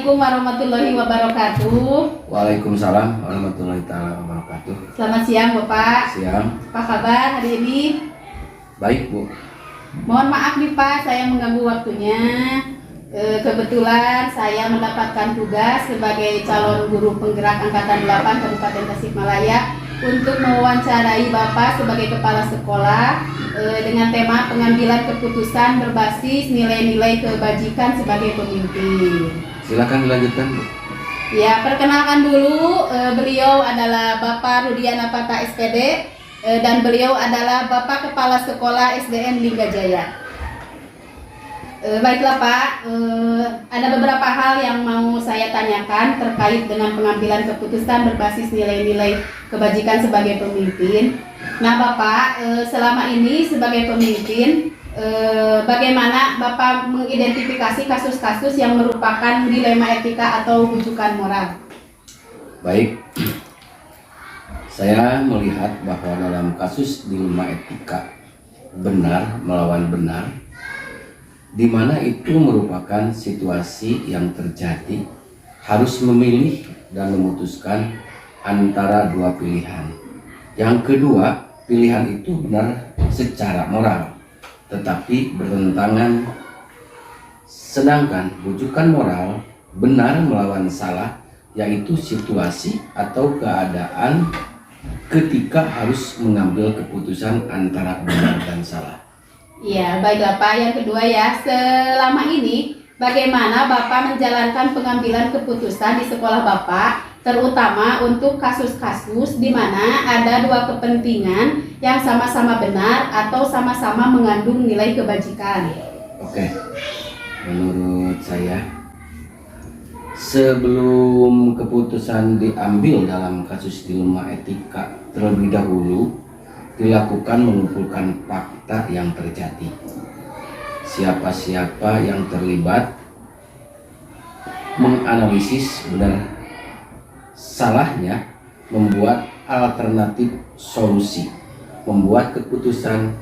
Assalamualaikum warahmatullahi wabarakatuh. Waalaikumsalam warahmatullahi taala wabarakatuh. Selamat siang Bapak. Siang. Apa kabar hari ini? Baik Bu. Mohon maaf nih Pak, saya mengganggu waktunya. Kebetulan saya mendapatkan tugas sebagai calon guru penggerak Angkatan 8 Kabupaten Tasikmalaya untuk mewawancarai Bapak sebagai kepala sekolah dengan tema pengambilan keputusan berbasis nilai-nilai kebajikan sebagai pemimpin. Silakan dilanjutkan Bu. Ya, perkenalkan dulu, beliau adalah Bapak Rudiana Pata SPD dan beliau adalah Bapak Kepala Sekolah SDN Linggajaya. Baiklah Pak, ada beberapa hal yang mau saya tanyakan terkait dengan pengambilan keputusan berbasis nilai-nilai kebajikan sebagai pemimpin. Nah Bapak, selama ini sebagai pemimpin, bagaimana Bapak mengidentifikasi kasus-kasus yang merupakan dilema etika atau rujukan moral? Baik. Saya melihat bahwa dalam kasus dilema etika benar melawan benar, di mana itu merupakan situasi yang terjadi harus memilih dan memutuskan antara dua pilihan. Yang kedua, pilihan itu benar secara moral, tetapi bertentangan. Sedangkan rujukan moral benar melawan salah, yaitu situasi atau keadaan ketika harus mengambil keputusan antara benar dan salah. Ya, baiklah Pak. Yang kedua ya, selama ini bagaimana Bapak menjalankan pengambilan keputusan di sekolah Bapak, terutama untuk kasus-kasus di mana ada dua kepentingan yang sama-sama benar atau sama-sama mengandung nilai kebajikan? Oke, menurut saya sebelum keputusan diambil dalam kasus dilema etika, terlebih dahulu dilakukan mengumpulkan fakta yang terjadi, siapa-siapa yang terlibat, menganalisis benar salahnya, membuat alternatif solusi, membuat keputusan,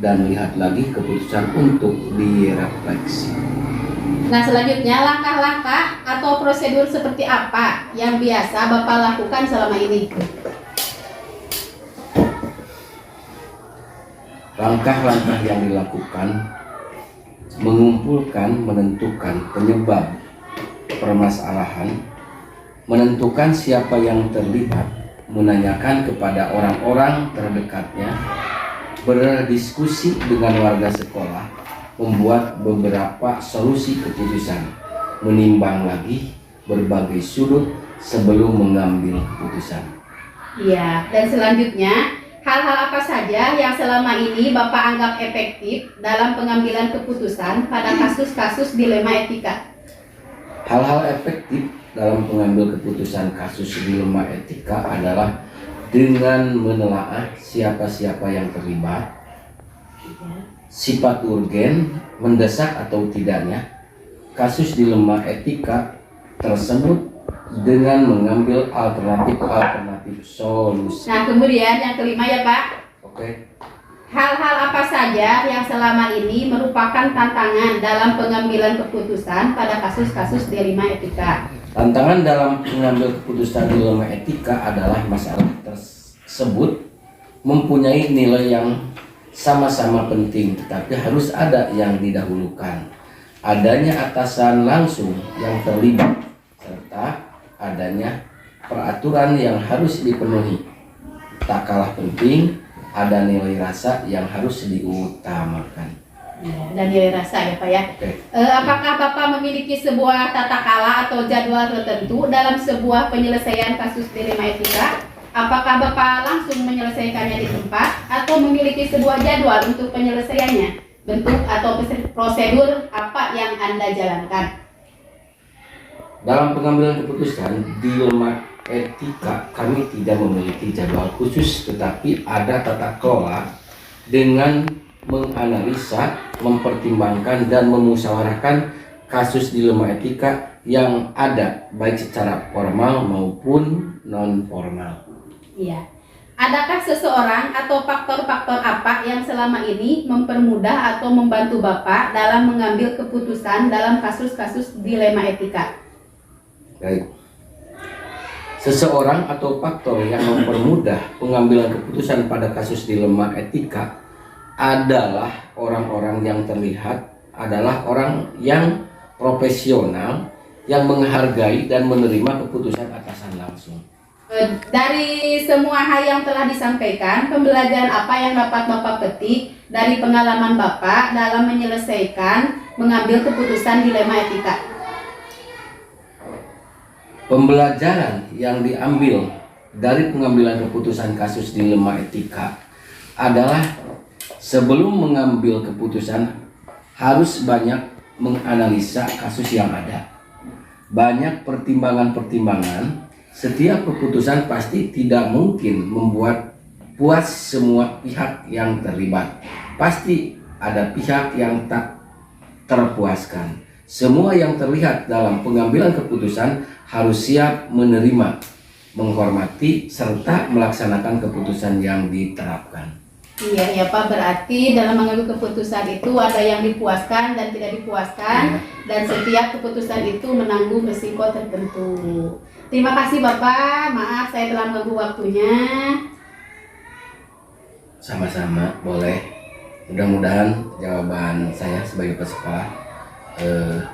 dan lihat lagi keputusan untuk direfleksi. Nah, selanjutnya langkah-langkah atau prosedur seperti apa yang biasa Bapak lakukan selama ini? Langkah-langkah yang dilakukan mengumpulkan, menentukan penyebab permasalahan, menentukan siapa yang terlibat, menanyakan kepada orang-orang terdekatnya, berdiskusi dengan warga sekolah, membuat beberapa solusi keputusan, menimbang lagi berbagai sudut sebelum mengambil keputusan. Iya, dan selanjutnya hal-hal apa saja yang selama ini Bapak anggap efektif dalam pengambilan keputusan pada kasus-kasus dilema etika? Hal-hal efektif dalam pengambil keputusan kasus dilema etika adalah dengan menelaah siapa-siapa yang terlibat, sifat urgen, mendesak atau tidaknya kasus dilema etika tersebut, dengan mengambil alternatif solusi. Nah, kemudian yang kelima ya Pak. Oke. Hal-hal apa saja yang selama ini merupakan tantangan dalam pengambilan keputusan pada kasus-kasus dilema etika? Tantangan dalam mengambil keputusan dilema etika adalah masalah tersebut mempunyai nilai yang sama-sama penting, tetapi harus ada yang didahulukan. Adanya atasan langsung yang terlibat, serta adanya peraturan yang harus dipenuhi. Tak kalah penting, ada nilai rasa yang harus diutamakan. Dan nilai rasa ya Pak ya. Apakah Bapak memiliki sebuah tata kala atau jadwal tertentu dalam sebuah penyelesaian kasus dilema etika? Apakah Bapak langsung menyelesaikannya di tempat atau memiliki sebuah jadwal untuk penyelesaiannya? Bentuk atau prosedur apa yang Anda jalankan? Dalam pengambilan keputusan dilema etika, kami tidak memiliki jadwal khusus, tetapi ada tata kelola dengan menganalisa, mempertimbangkan, dan memusyawarahkan kasus dilema etika yang ada, baik secara formal maupun non-formal. Iya. Adakah seseorang atau faktor-faktor apa yang selama ini mempermudah atau membantu Bapak dalam mengambil keputusan dalam kasus-kasus dilema etika? Baik. Seseorang atau faktor yang mempermudah pengambilan keputusan pada kasus dilema etika adalah orang-orang yang terlihat adalah orang yang profesional yang menghargai dan menerima keputusan atasan langsung. Dari semua hal yang telah disampaikan, pembelajaran apa yang dapat Bapak petik dari pengalaman Bapak dalam menyelesaikan mengambil keputusan dilema etika? Pembelajaran yang diambil dari pengambilan keputusan kasus dilema etika adalah sebelum mengambil keputusan harus banyak menganalisa kasus yang ada. Banyak pertimbangan-pertimbangan, setiap keputusan pasti tidak mungkin membuat puas semua pihak yang terlibat. Pasti ada pihak yang tak terpuaskan. Semua yang terlihat dalam pengambilan keputusan harus siap menerima, menghormati, serta melaksanakan keputusan yang diterapkan. Iya ya Pak, berarti dalam mengambil keputusan itu ada yang dipuaskan dan tidak dipuaskan, dan setiap keputusan itu menanggung risiko tertentu. Terima kasih Bapak, maaf saya telah mengganggu waktunya. Sama-sama, boleh. Mudah-mudahan jawaban saya sebagai peserta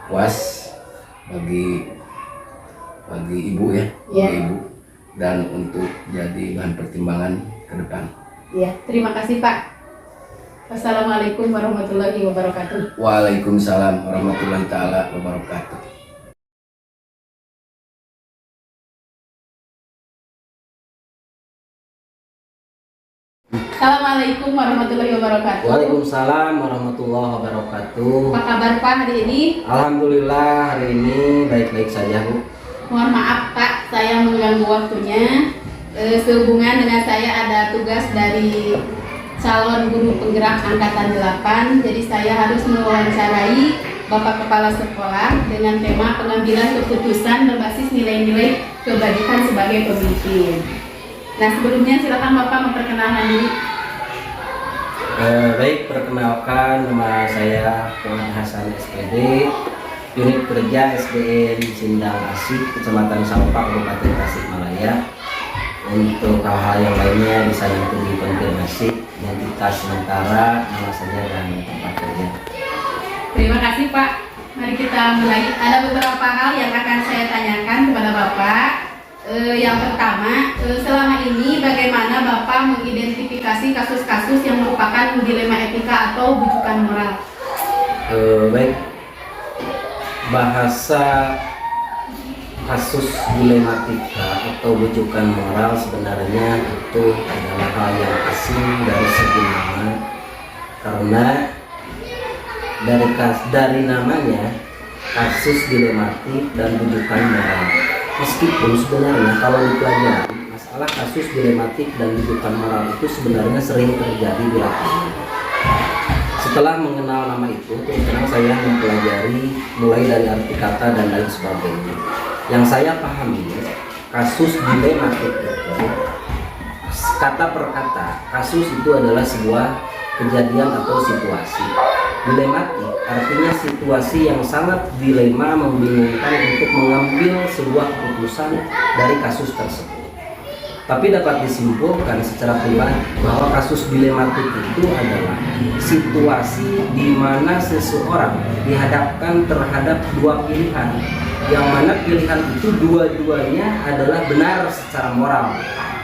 puas bagi ibu ya, bagi ibu, dan untuk jadi bahan pertimbangan ke depan. Ya, terima kasih Pak. Wassalamualaikum warahmatullahi wabarakatuh. Waalaikumsalam warahmatullahi taala wabarakatuh. Assalamualaikum warahmatullahi wabarakatuh. Waalaikumsalam warahmatullahi wabarakatuh. Apa kabar Pak hari ini? Alhamdulillah hari ini baik-baik saja Bu. Mohon maaf Pak, saya mengganggu waktunya. Sehubungan dengan saya ada tugas dari calon guru penggerak angkatan 8, jadi saya harus mewawancarai Bapak Kepala Sekolah dengan tema pengambilan keputusan berbasis nilai-nilai kebajikan sebagai pemimpin. Nah, sebelumnya silakan Bapak memperkenalkan diri. Baik, perkenalkan nama saya Muhammad Hasan SPD, unit kerja SDN Sindang Asik, Kecamatan Sampang, Kabupaten Tasikmalaya. Untuk hal-hal yang lainnya bisa nanti dikonfirmasi identitas sementara, nama saja dan tempat kerja. Terima kasih Pak. Mari kita mulai. Ada beberapa hal yang akan saya tanyakan kepada Bapak. Yang pertama, selama ini bagaimana Bapak mengidentifikasi kasus-kasus yang merupakan dilema etika atau bujukan moral? Baik, bahasa kasus dilematika atau bujukan moral sebenarnya itu adalah hal yang asing dari segi nama, karena dari namanya kasus dilematik dan bujukan moral. Meskipun sebenarnya kalau dipelajari masalah kasus dilematik dan bujukan moral itu sebenarnya sering terjadi di lapangan. Setelah mengenal nama itu, terus terang saya mempelajari mulai dari arti kata dan lain sebagainya. Yang saya pahami, kasus dilematik itu kata per kata, kasus itu adalah sebuah kejadian atau situasi. Dilematik artinya situasi yang sangat dilema, membingungkan untuk mengambil sebuah keputusan dari kasus tersebut. Tapi dapat disimpulkan secara pribadi bahwa kasus dilematik itu adalah situasi di mana seseorang dihadapkan terhadap dua pilihan, yang mana pilihan itu dua-duanya adalah benar secara moral,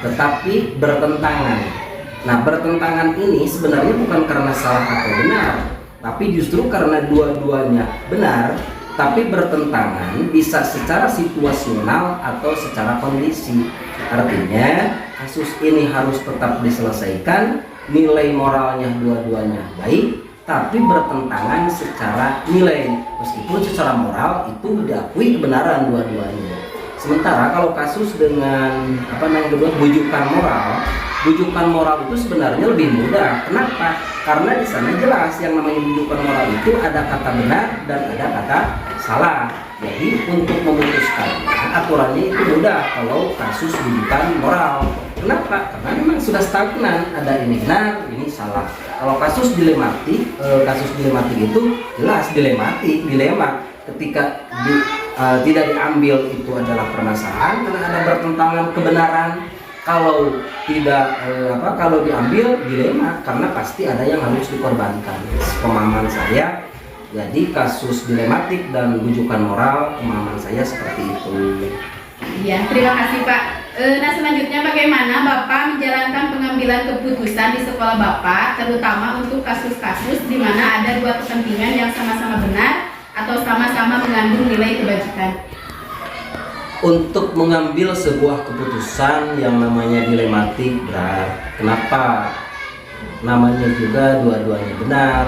tetapi bertentangan. Nah, bertentangan ini sebenarnya bukan karena salah atau benar, tapi justru karena dua-duanya benar, tapi bertentangan bisa secara situasional atau secara kondisi. Artinya kasus ini harus tetap diselesaikan, nilai moralnya dua-duanya baik, tapi bertentangan secara nilai, meskipun secara moral itu diakui kebenaran dua-duanya. Sementara kalau kasus dengan bujukan moral itu sebenarnya lebih mudah. Kenapa? Karena di sana jelas yang namanya bujukan moral itu ada kata benar dan ada kata salah. Jadi untuk memutuskan aturannya itu mudah kalau kasus bujukan moral. Kenapa? Karena memang sudah stagnan, ada ini benar, ini salah. Kalau kasus dilematik itu jelas dilema. Ketika tidak diambil itu adalah permasalahan karena ada bertentangan kebenaran. Kalau tidak kalau diambil dilema karena pasti ada yang harus dikorbankan. Pemahaman saya, jadi kasus dilematik dan rujukan moral, pemahaman saya seperti itu. Iya, terima kasih Pak. Nah selanjutnya bagaimana Bapak menjalankan pengambilan keputusan di sekolah Bapak, terutama untuk kasus-kasus di mana ada dua kepentingan yang sama-sama benar atau sama-sama mengandung nilai kebajikan? Untuk mengambil sebuah keputusan yang namanya dilematik berat. Kenapa? Namanya juga dua-duanya benar,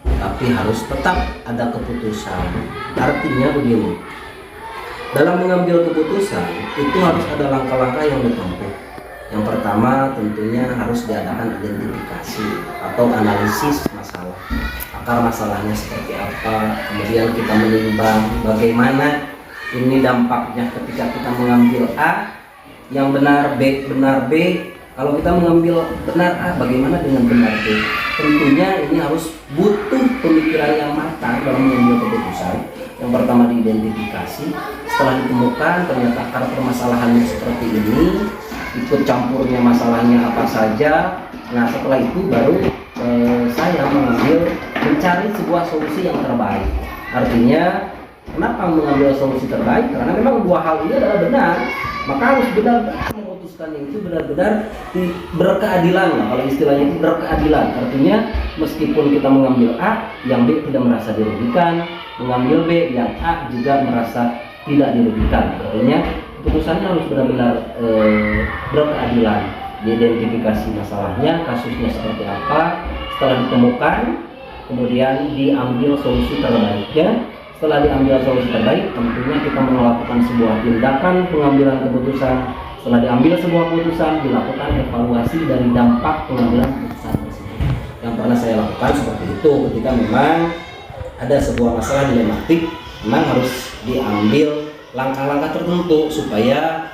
tapi harus tetap ada keputusan. Artinya begini, dalam mengambil keputusan itu harus ada langkah-langkah yang ditempuh. Yang pertama tentunya harus diadakan identifikasi atau analisis masalah. Akar masalahnya seperti apa, kemudian kita menimbang bagaimana ini dampaknya ketika kita mengambil A yang benar B. Kalau kita mengambil benar A, bagaimana dengan benar B? Tentunya ini harus butuh pemikiran yang matang dalam mengambil keputusan. Yang pertama diidentifikasi, setelah ditemukan ternyata akar permasalahannya seperti ini, ikut campurnya masalahnya apa saja. Nah setelah itu baru saya mencari sebuah solusi yang terbaik. Artinya kenapa mengambil solusi terbaik? Karena memang dua hal ini adalah benar, maka harus benar-benar memutuskan yang itu benar-benar berkeadilan. Kalau istilahnya itu berkeadilan, artinya meskipun kita mengambil A, yang B tidak merasa dirugikan, mengambil B, yang A juga merasa tidak dirugikan. Artinya keputusannya harus benar-benar berkeadilan. Diidentifikasi masalahnya, kasusnya seperti apa, setelah ditemukan, kemudian diambil solusi terbaiknya. Setelah diambil solusi terbaik, tentunya kita melakukan sebuah tindakan pengambilan keputusan. Setelah diambil sebuah keputusan, dilakukan evaluasi dari dampak pengambilan keputusan tersebut. Yang pernah saya lakukan seperti itu ketika memang ada sebuah masalah dilematik, memang harus diambil langkah-langkah tertentu supaya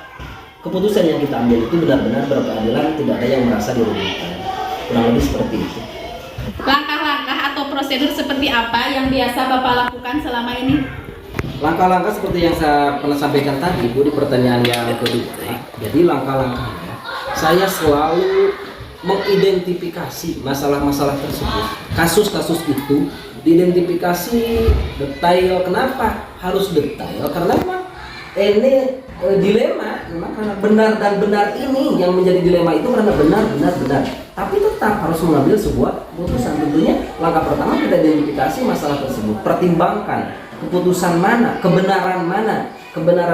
keputusan yang kita ambil itu benar-benar berkeadilan, tidak ada yang merasa dirugikan. Kurang lebih seperti itu. Langkah-langkah atau prosedur seperti apa yang biasa Bapak lakukan selama ini? Langkah-langkah seperti yang saya pernah sampaikan tadi Bu di pertanyaan yang kedua. Jadi langkah-langkahnya saya selalu mengidentifikasi masalah-masalah tersebut. Kasus-kasus itu diidentifikasi detail. Kenapa harus detail? Karena memang ini dilema, memang karena benar dan benar ini yang menjadi dilema itu karena benar. Tapi tetap harus mengambil sebuah keputusan. Tentunya langkah pertama kita identifikasi masalah tersebut, pertimbangkan keputusan mana, kebenaran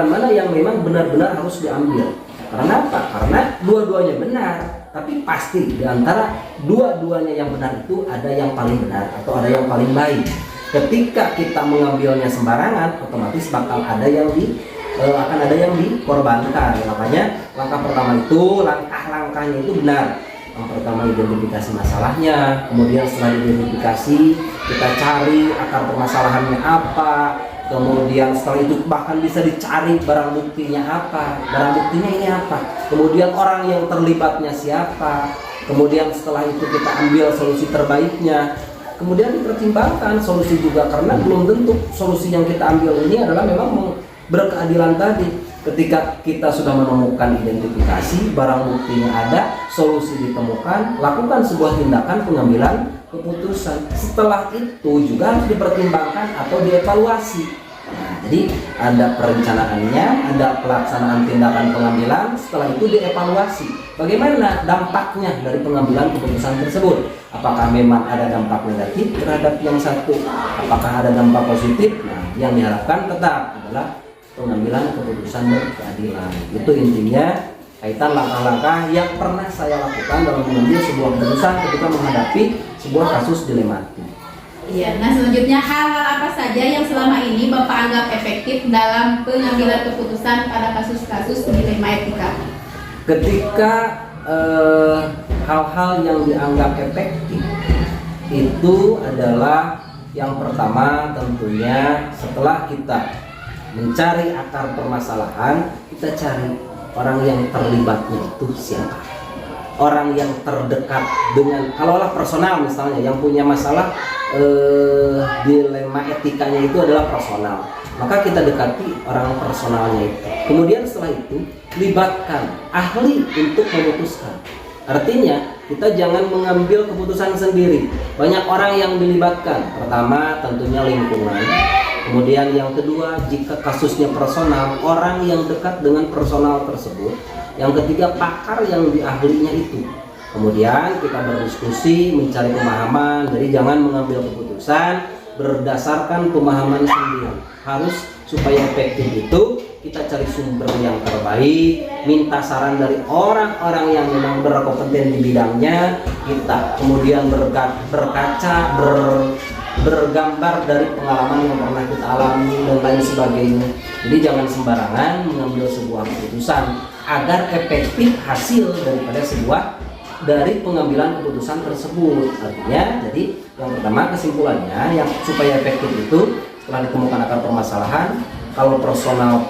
mana yang memang benar-benar harus diambil. Karena apa? Karena dua-duanya benar, tapi pasti di antara dua-duanya yang benar itu ada yang paling benar atau ada yang paling baik. Ketika kita mengambilnya sembarangan, otomatis bakal ada yang akan ada yang dikorbankan. Makanya langkah pertama itu, langkah-langkahnya itu benar. Yang pertama identifikasi masalahnya, kemudian setelah identifikasi kita cari akar permasalahannya apa, kemudian setelah itu bahkan bisa dicari barang buktinya apa, barang buktinya ini apa, kemudian orang yang terlibatnya siapa, kemudian setelah itu kita ambil solusi terbaiknya, kemudian dipertimbangkan solusi juga karena belum tentu solusi yang kita ambil ini adalah memang berkeadilan tadi. Ketika kita sudah menemukan identifikasi, barang buktinya ada, solusi ditemukan, lakukan sebuah tindakan pengambilan keputusan. Setelah itu juga harus dipertimbangkan atau dievaluasi. Nah, jadi ada perencanaannya, ada pelaksanaan tindakan pengambilan, setelah itu dievaluasi. Bagaimana dampaknya dari pengambilan keputusan tersebut? Apakah memang ada dampak negatif terhadap yang satu? Apakah ada dampak positif? Nah, yang diharapkan tetap adalah pengambilan keputusan berkeadilan. Itu intinya kaitan langkah-langkah yang pernah saya lakukan dalam mengambil sebuah keputusan ketika menghadapi sebuah kasus dilematik. Iya, nah selanjutnya hal-hal apa saja yang selama ini Bapak anggap efektif dalam pengambilan keputusan pada kasus-kasus dilema etika? Ketika hal-hal yang dianggap efektif itu adalah yang pertama tentunya setelah kita mencari akar permasalahan, kita cari orang yang terlibatnya itu siapa, orang yang terdekat dengan, kalaulah personal misalnya yang punya masalah dilema etikanya itu adalah personal, maka kita dekati orang personalnya itu. Kemudian setelah itu libatkan ahli untuk memutuskan. Artinya kita jangan mengambil keputusan sendiri. Banyak orang yang dilibatkan. Pertama tentunya lingkungan. Kemudian yang kedua, jika kasusnya personal, orang yang dekat dengan personal tersebut. Yang ketiga, pakar yang diahlinya itu. Kemudian kita berdiskusi, mencari pemahaman. Jadi jangan mengambil keputusan berdasarkan pemahaman sendiri. Harus supaya efektif itu kita cari sumber yang terbaik, minta saran dari orang-orang yang memang berkompeten di bidangnya. Kita kemudian berkaca, bergambar dari pengalaman yang pernah kita alami dan lain sebagainya. Jadi jangan sembarangan mengambil sebuah keputusan agar efektif hasil dari pengambilan keputusan tersebut. Artinya, jadi yang pertama kesimpulannya, yang supaya efektif itu setelah ditemukan akar permasalahan, kalau personal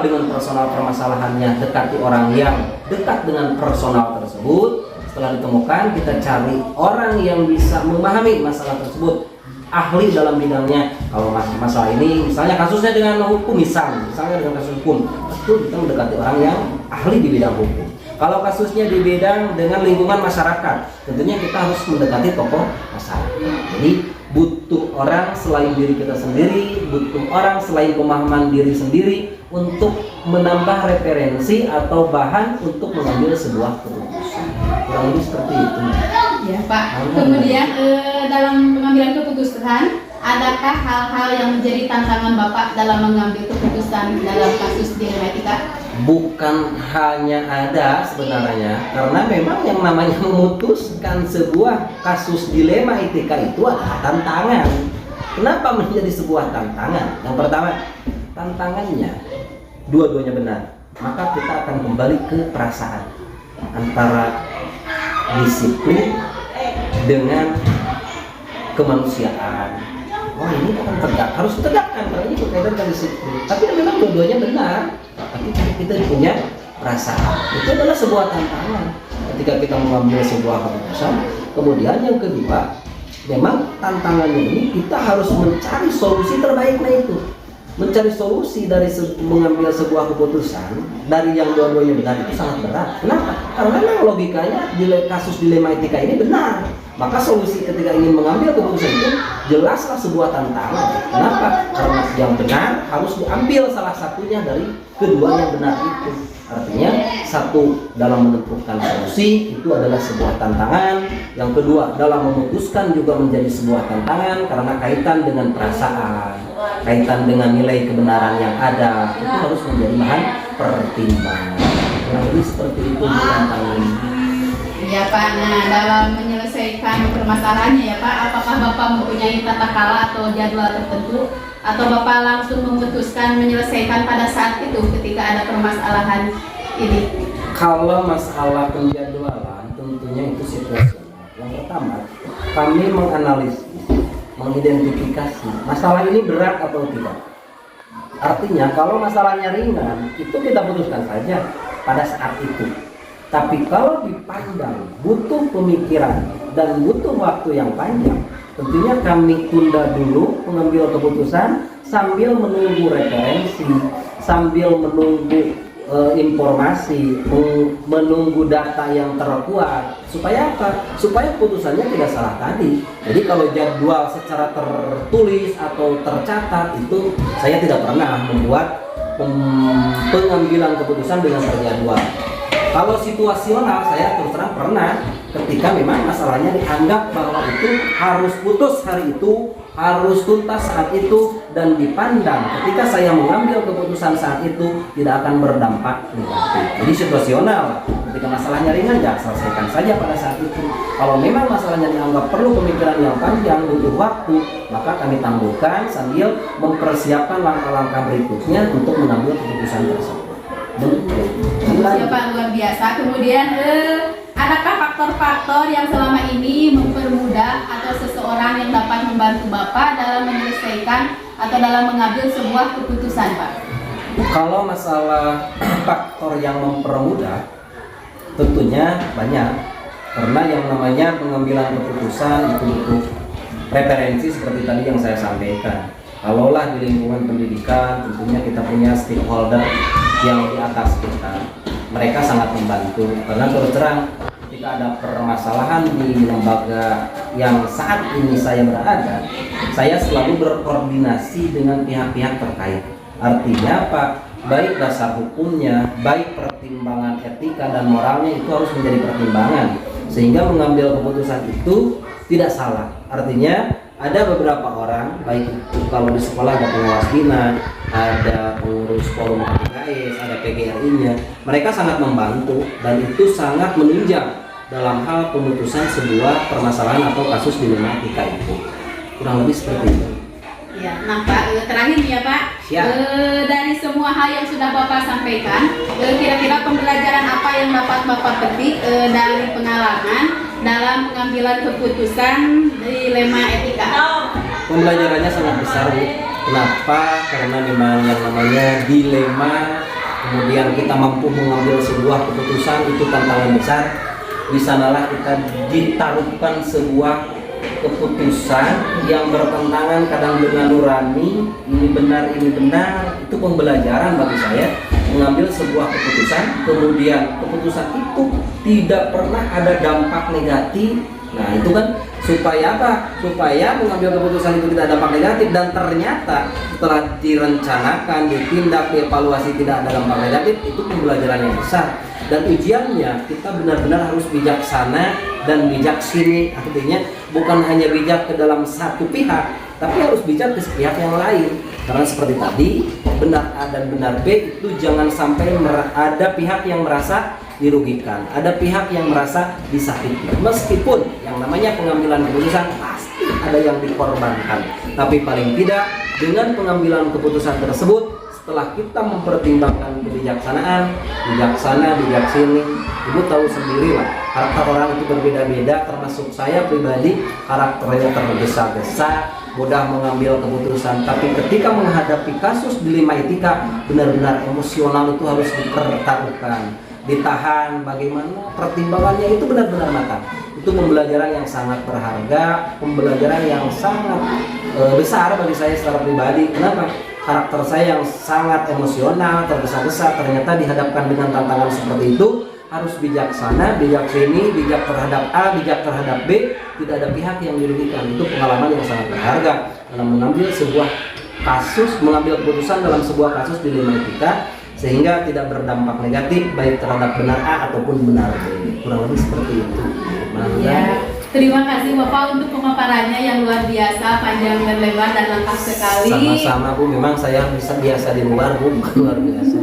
dengan personal permasalahannya, dekati orang yang dekat dengan personal tersebut. Setelah ditemukan, kita cari orang yang bisa memahami masalah tersebut, ahli dalam bidangnya. Kalau masalah ini misalnya kasusnya dengan hukum, misalnya dengan kasus hukum, itu kita mendekati orang yang ahli di bidang hukum. Kalau kasusnya di bidang dengan lingkungan masyarakat, tentunya kita harus mendekati tokoh masyarakat. Jadi butuh orang selain diri kita sendiri, butuh orang selain pemahaman diri sendiri untuk menambah referensi atau bahan untuk mengambil sebuah keputusan. Kurang lebih seperti itu. Ya Pak. Kemudian dalam pengambilan keputusan, adakah hal-hal yang menjadi tantangan Bapak dalam mengambil keputusan dalam kasus dilema etika? Bukan hanya ada sebenarnya, karena memang yang namanya memutuskan sebuah kasus dilema etika itu adalah tantangan. Kenapa menjadi sebuah tantangan? Yang pertama, tantangannya dua-duanya benar, maka kita akan kembali ke perasaan antara disiplin dengan kemanusiaan. Oh, ini akan harus ditegakkan karena ini berkaitan dengan disiplin. Tapi memang dua-duanya benar. Tapi kita punya perasaan. Itu adalah sebuah tantangan ketika kita mengambil sebuah keputusan. Kemudian yang kedua, memang tantangannya ini kita harus mencari solusi terbaiknya itu. Mencari solusi dari mengambil sebuah keputusan dari yang dua-duanya benar itu sangat berat. Kenapa? Karena memang logikanya kasus dilema etika ini benar. Maka solusi ketika ingin mengambil keputusan itu jelaslah sebuah tantangan. Kenapa? Karena yang benar harus diambil salah satunya dari kedua yang benar itu. Artinya satu, dalam menentukan solusi itu adalah sebuah tantangan. Yang kedua, dalam memutuskan juga menjadi sebuah tantangan karena kaitan dengan perasaan, kaitan dengan nilai kebenaran yang ada, itu harus menjadi bahan pertimbangan. Kurang lebih seperti itu tantangan. Ya Pak, nah dalam menyelesaikan permasalahannya ya Pak, apakah Bapak mempunyai tata cara atau jadwal tertentu, atau Bapak langsung memutuskan menyelesaikan pada saat itu ketika ada permasalahan ini? Kalau masalah penjadwalan tentunya itu situasional. Yang pertama, kami menganalisis, mengidentifikasi masalah ini berat atau tidak. Artinya kalau masalahnya ringan, itu kita putuskan saja pada saat itu. Tapi kalau dipandang butuh pemikiran dan butuh waktu yang panjang, tentunya kami tunda dulu mengambil keputusan sambil menunggu referensi, sambil menunggu informasi, menunggu data yang terkuat. Supaya apa? Supaya keputusannya tidak salah tadi. Jadi kalau jadwal secara tertulis atau tercatat itu saya tidak pernah membuat pengambilan keputusan dengan terjadwal. Kalau situasional saya terus terang pernah ketika memang masalahnya dianggap bahwa itu harus putus hari itu, harus tuntas saat itu, dan dipandang ketika saya mengambil keputusan saat itu tidak akan berdampak negatif. Jadi situasional, ketika masalahnya ringan ya selesaikan saja pada saat itu. Kalau memang masalahnya dianggap perlu pemikiran yang panjang, butuh waktu, maka kami tangguhkan sambil mempersiapkan langkah-langkah berikutnya untuk mengambil keputusan tersebut. Ya Pak, luar biasa. Kemudian adakah faktor-faktor yang selama ini mempermudah atau seseorang yang dapat membantu Bapak dalam menyelesaikan atau dalam mengambil sebuah keputusan Pak? Kalau masalah faktor yang mempermudah tentunya banyak, karena yang namanya pengambilan keputusan itu butuh preferensi seperti tadi yang saya sampaikan. Kalaulah di lingkungan pendidikan, tentunya kita punya stakeholder yang di atas kita. Mereka sangat membantu karena terus terang ketika ada permasalahan di lembaga yang saat ini saya berada, saya selalu berkoordinasi dengan pihak-pihak terkait. Artinya apa? Baik dasar hukumnya, baik pertimbangan etika dan moralnya itu harus menjadi pertimbangan sehingga mengambil keputusan itu tidak salah. Artinya ada beberapa orang, baik itu kalau di sekolah ada pengawas bina, ada pengurus forum KPKS, ada PGRI-nya, mereka sangat membantu dan itu sangat menunjang dalam hal pemutusan sebuah permasalahan atau kasus dilema etika itu. Kurang lebih seperti itu. Ya, nah Pak, terakhir ya Pak, Siap. Dari semua hal yang sudah Bapak sampaikan, kira-kira pembelajaran apa yang dapat Bapak petik dari pengalaman dalam pengambilan keputusan dilema etika? Pembelajarannya sangat besar, Bu. Kenapa? Karena memang yang namanya dilema, kemudian kita mampu mengambil sebuah keputusan itu tantangan besar. Di sanalah kita ditaruhkan sebuah keputusan yang bertentangan kadang dengan nurani, ini benar, itu pembelajaran bagi saya mengambil sebuah keputusan, kemudian keputusan itu tidak pernah ada dampak negatif. Nah itu kan supaya apa? Supaya mengambil keputusan itu tidak ada dampak negatif dan ternyata setelah direncanakan, ditindak, dievaluasi tidak ada dampak negatif, itu pembelajaran yang besar. Dan ujiannya kita benar-benar harus bijaksana dan bijak sini, artinya bukan hanya bijak ke dalam satu pihak, tapi harus bijak ke pihak yang lain. Karena seperti tadi, benar A dan benar B itu jangan sampai ada pihak yang merasa dirugikan, ada pihak yang merasa disakiti. Meskipun yang namanya pengambilan keputusan pasti ada yang dikorbankan, tapi paling tidak dengan pengambilan keputusan tersebut setelah kita mempertimbangkan kebijaksanaan, bijaksana, bijak sini, Ibu tahu sendiri lah, karakter orang itu berbeda-beda, termasuk saya pribadi, karakternya tergesa-gesa, mudah mengambil keputusan, tapi ketika menghadapi kasus dilema etika, benar-benar emosional itu harus dipertaruhkan, ditahan, bagaimana pertimbangannya itu benar-benar matang. Itu pembelajaran yang sangat berharga, pembelajaran yang sangat besar bagi saya secara pribadi. Kenapa? Karakter saya yang sangat emosional, tergesa-gesa, ternyata dihadapkan dengan tantangan seperti itu, harus bijaksana, bijak sini, bijak terhadap A, bijak terhadap B, tidak ada pihak yang dirugikan. Itu pengalaman yang sangat berharga dalam mengambil sebuah kasus, mengambil keputusan dalam sebuah kasus dilema etika, sehingga tidak berdampak negatif baik terhadap benar A ataupun benar B. Kurang lebih seperti itu. Ya, terima kasih Bapak untuk pemaparannya yang luar biasa, panjang dan lebar dan lengkap sekali. Sama-sama Bu, memang saya bisa biasa di luar Bu, bukan luar biasa.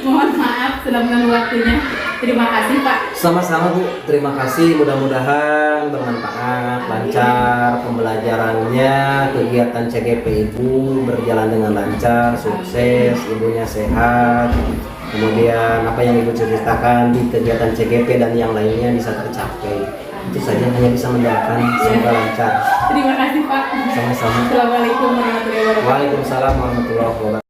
Mohon maaf sudah mengganggu waktunya. Terima kasih Pak. Sama-sama Bu, terima kasih. Mudah-mudahan bermanfaat, lancar pembelajarannya, kegiatan CGP Ibu berjalan dengan lancar, sukses, ibunya sehat. Kemudian apa yang Ibu ceritakan di kegiatan CGP dan yang lainnya bisa tercapai. Itu saja hanya bisa mendoakan semoga lancar. Terima kasih Pak. Sama-sama. Assalamualaikum warahmatullahi wabarakatuh. Waalaikumsalam warahmatullahi wabarakatuh.